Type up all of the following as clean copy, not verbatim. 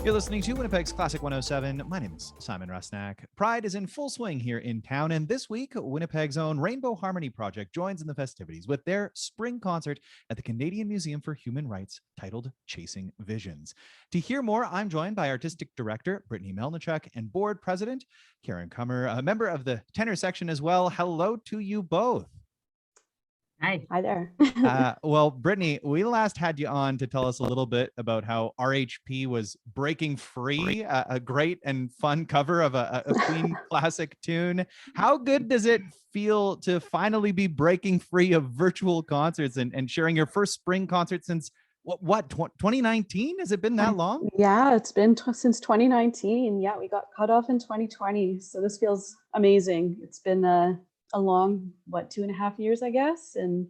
You're listening to Winnipeg's Classic 107. My name is Simon Rusnak. Pride is in full swing here in town, and this week, Winnipeg's own Rainbow Harmony Project joins in the festivities with their spring concert at the Canadian Museum for Human Rights titled Chasing Visions. To hear more, I'm joined by Artistic Director Brittany Melnichuk and Board President Karen Kummer, a member of the tenor section as well. Hello to you both. Hi. Hi there. Well, Brittany, we last had you on to tell us a little bit about how RHP was breaking free, a great and fun cover of a Queen classic tune. How good does it feel to finally be breaking free of virtual concerts and sharing your first spring concert since what 2019? Has it been that long? Yeah, it's been since 2019. Yeah, we got cut off in 2020. So this feels amazing. It's been a long 2.5 years, I guess. And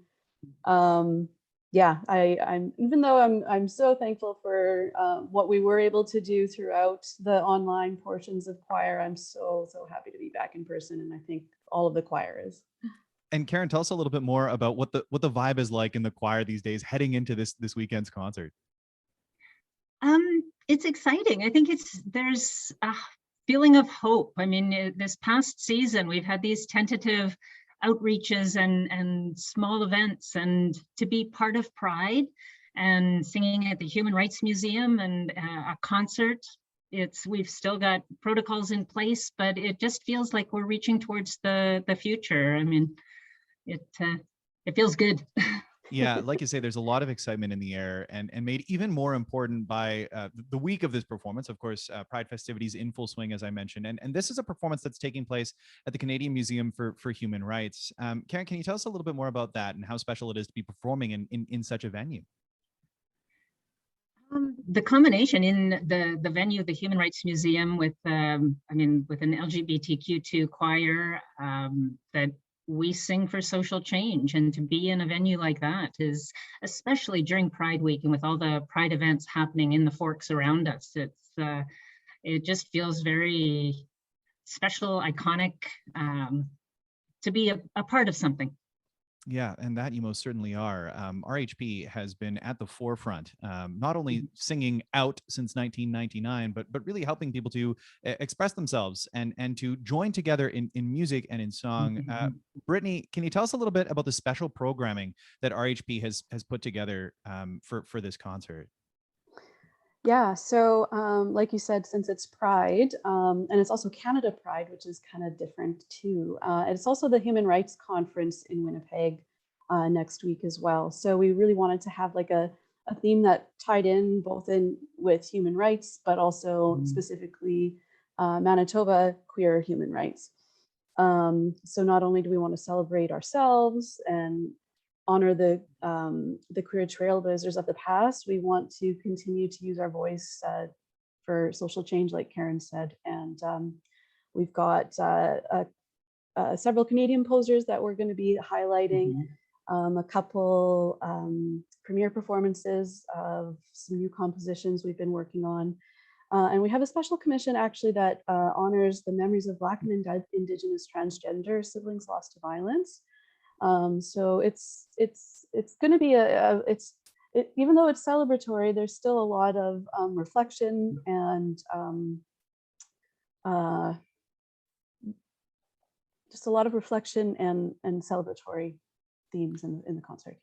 yeah, I'm even though I'm so thankful for what we were able to do throughout the online portions of choir, I'm so happy to be back in person, and I think all of the choir is. And Karen, tell us a little bit more about what the vibe is like in the choir these days heading into this weekend's concert. It's exciting. I think there's a feeling of hope. I mean, this past season, we've had these tentative outreaches and small events, and to be part of Pride and singing at the Human Rights Museum and a concert, we've still got protocols in place, but it just feels like we're reaching towards the future. I mean, it feels good. Yeah, like you say, there's a lot of excitement in the air, and made even more important by the week of this performance. Of course, Pride festivities in full swing, as I mentioned, and this is a performance that's taking place at the Canadian Museum for Human Rights. Karen, can you tell us a little bit more about that and how special it is to be performing in such a venue? The combination in the venue, the Human Rights Museum, with with an LGBTQ2 choir that we sing for social change, and to be in a venue like that is, especially during Pride Week and with all the Pride events happening in the Forks around us, it just feels very special, iconic, to be a part of something. Yeah, and that you most certainly are. RHP has been at the forefront, not only singing out since 1999, but really helping people to express themselves and to join together in music and in song. Brittany, can you tell us a little bit about the special programming that RHP has put together for this concert? Yeah, so like you said, since it's Pride, and it's also Canada Pride, which is kind of different too. It's also the Human Rights Conference in Winnipeg next week as well. So we really wanted to have like a theme that tied in both in with human rights, but also specifically Manitoba queer human rights. So not only do we want to celebrate ourselves and honor the queer trailblazers of the past, we want to continue to use our voice for social change, like Karen said. And we've got several Canadian posers that we're going to be highlighting, a couple premiere performances of some new compositions we've been working on. And we have a special commission actually that honors the memories of Black and Indigenous transgender siblings lost to violence. So it's going to be even though it's celebratory, there's still a lot of reflection and just a lot of reflection and celebratory themes in the concert.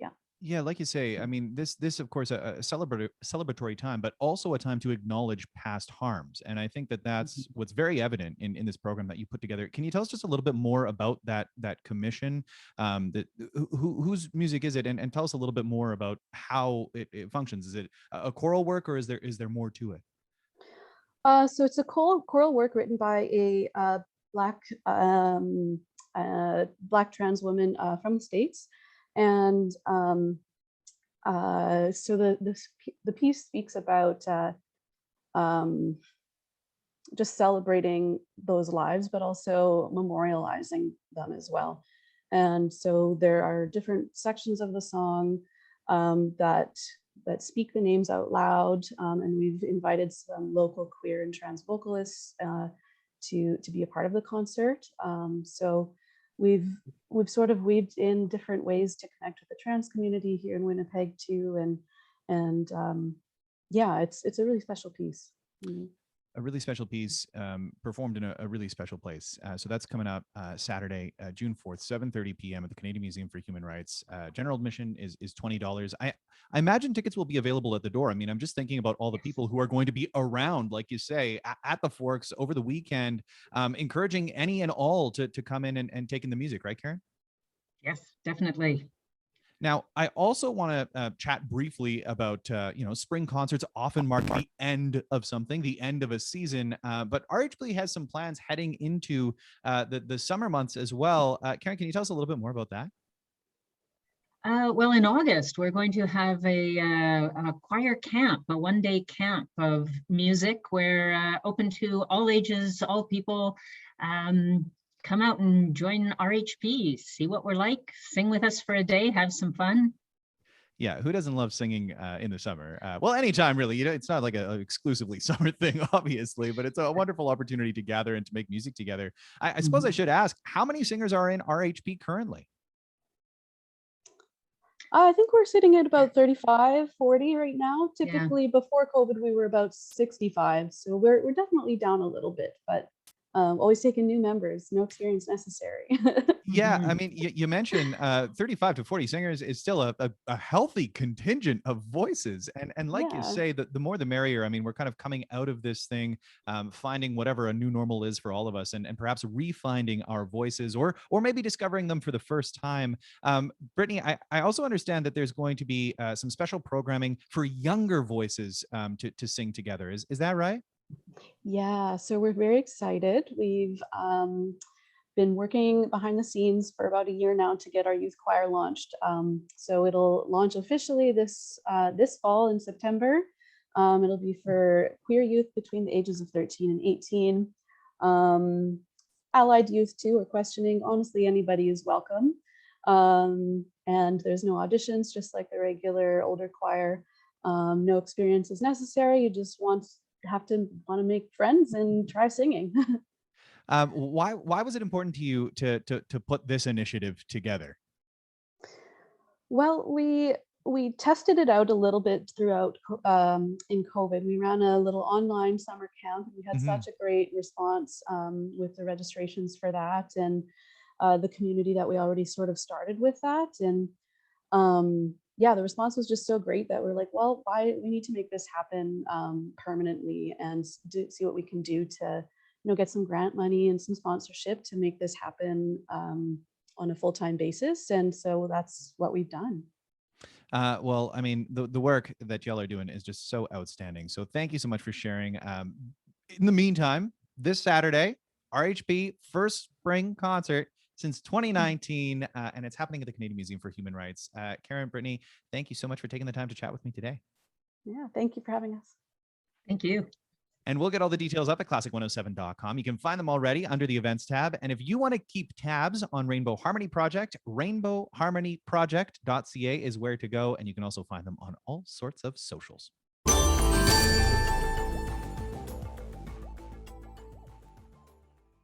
Yeah, like you say, I mean, this of course a celebratory time, but also a time to acknowledge past harms. And I think that's what's very evident in this program that you put together. Can you tell us just a little bit more about that commission? Whose music is it? And tell us a little bit more about how it functions. Is it a choral work, or is there more to it? So it's a choral work written by a Black trans woman from the States. And so the piece speaks about just celebrating those lives, but also memorializing them as well. And so there are different sections of the song that speak the names out loud, and we've invited some local queer and trans vocalists to be a part of the concert. So we've sort of weaved in different ways to connect with the trans community here in Winnipeg too, and yeah, it's a really special piece. Mm. A really special piece performed in a really special place. So that's coming up Saturday, June 4th, 7:30 p.m. at the Canadian Museum for Human Rights. General admission is $20. I imagine tickets will be available at the door. I mean, I'm just thinking about all the people who are going to be around, like you say, at the Forks over the weekend, encouraging any and all to come in and take in the music, right, Karen? Yes, definitely. Now, I also want to chat briefly about, spring concerts often mark the end of something, the end of a season, but RHP has some plans heading into the summer months as well. Karen, can you tell us a little bit more about that? Well, in August, we're going to have a choir camp, a one-day camp of music where open to all ages, all people. Come out and join RHP, see what we're like, sing with us for a day, have some fun. Yeah, who doesn't love singing in the summer? Well, anytime really. It's not like a exclusively summer thing, obviously, but it's a wonderful opportunity to gather and to make music together. I suppose I should ask, how many singers are in RHP currently? I think we're sitting at about 35, 40 right now. Yeah. Typically before COVID, we were about 65. So we're definitely down a little bit, but always taking new members, no experience necessary. Yeah, I mean, you mentioned 35 to 40 singers is still a healthy contingent of voices. And like you Yeah. say, the more the merrier. I mean, we're kind of coming out of this thing, finding whatever a new normal is for all of us, and perhaps refinding our voices or maybe discovering them for the first time. Brittany, I also understand that there's going to be some special programming for younger voices to sing together. Is that right? Yeah, so we're very excited. We've been working behind the scenes for about a year now to get our youth choir launched. So it'll launch officially this fall in September. It'll be for queer youth between the ages of 13 and 18. Allied youth too, or questioning. Honestly, anybody is welcome. And there's no auditions, just like the regular older choir. No experience is necessary. You just want to make friends and try singing. Why was it important to you to put this initiative together? Well, we tested it out a little bit throughout in COVID. We ran a little online summer camp. We had Mhm. such a great response with the registrations for that, and the community that we already sort of started with that. And yeah, the response was just so great that we're like, well, we need to make this happen permanently and see what we can do to, get some grant money and some sponsorship to make this happen on a full-time basis. And so that's what we've done. Well, I mean, the work that y'all are doing is just so outstanding. So thank you so much for sharing. In the meantime, this Saturday, RHP first spring concert since 2019, and it's happening at the Canadian Museum for Human Rights. Karen, Brittany, thank you so much for taking the time to chat with me today. Yeah, thank you for having us. Thank you. And we'll get all the details up at classic107.com. You can find them already under the events tab. And if you want to keep tabs on Rainbow Harmony Project, rainbowharmonyproject.ca is where to go. And you can also find them on all sorts of socials.